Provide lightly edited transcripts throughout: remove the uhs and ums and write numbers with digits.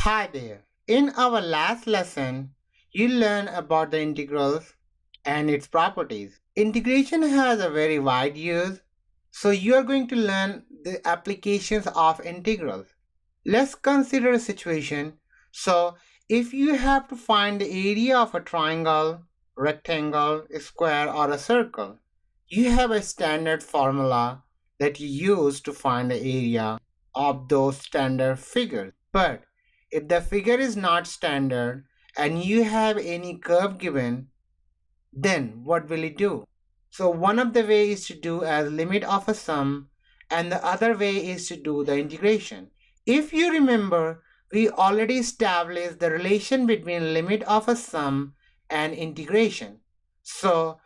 Hi there. In our last lesson, you learned about the integrals and its properties. Integration has a very wide use, so you are going to learn the applications of integrals. Let's consider a situation. So, if you have to find the area of a triangle, rectangle, a square, or a circle, you have a standard formula that you use to find the area of those standard figures. But if the figure is not standard and you have any curve given, then what will it do? So one of the ways is to do as limit of a sum and the other way is to do the integration. If you remember, we already established the relation between limit of a sum and integration. So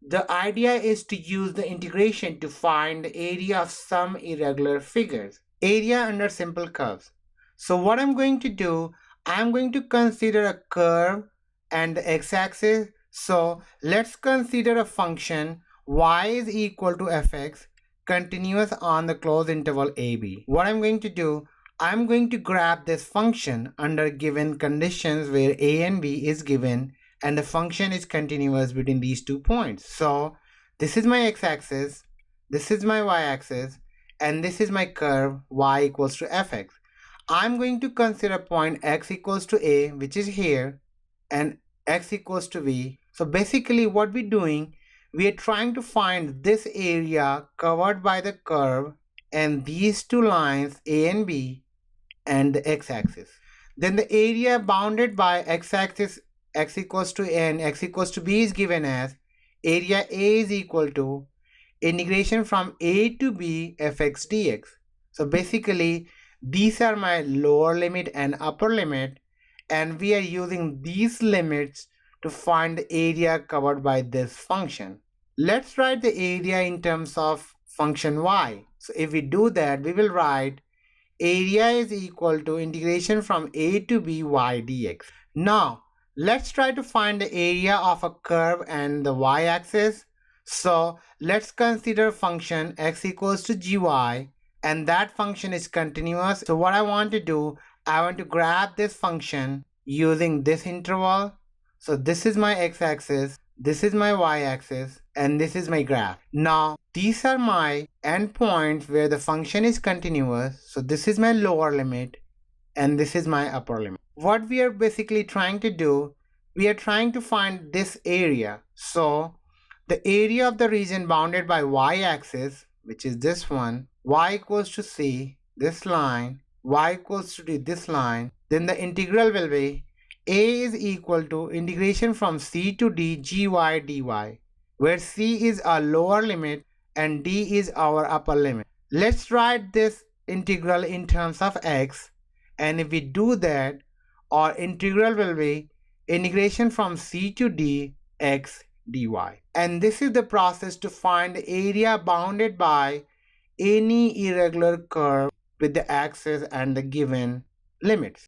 the idea is to use the integration to find the area of some irregular figures, area under simple curves. So what I'm going to do, I'm going to consider a curve and the x-axis. So let's consider a function y is equal to fx continuous on the closed interval ab. What I'm going to do, I'm going to grab this function under given conditions where a and b is given and the function is continuous between these 2 points. So this is my x-axis, this is my y-axis, and this is my curve y equals to fx. I'm going to consider point x equals to a, which is here, and x equals to b. So basically what we're doing, we are trying to find this area covered by the curve and these 2 lines a and b and the x-axis. Then the area bounded by x-axis x equals to a and x equals to b is given as area a is equal to integration from a to b fx dx. So basically these are my lower limit and upper limit, and we are using these limits to find the area covered by this function. Let's write the area in terms of function y. So if we do that, we will write area is equal to integration from a to b y dx. Now let's try to find the area of a curve and the y-axis. So let's consider function x equals to gy, and that function is continuous. So what I want to do, I want to grab this function using this interval. So this is my x-axis, this is my y-axis, and this is my graph. Now these are my endpoints where the function is continuous. So this is my lower limit and this is my upper limit. What we are basically trying to do, we are trying to find this area. So the area of the region bounded by y-axis, which is this one, y equals to c, this line, y equals to d, this line, then the integral will be a is equal to integration from c to d gy dy, where c is our lower limit and d is our upper limit. Let's write this integral in terms of x, and if we do that, our integral will be integration from c to d x dy. And this is the process to find the area bounded by any irregular curve with the axis and the given limits.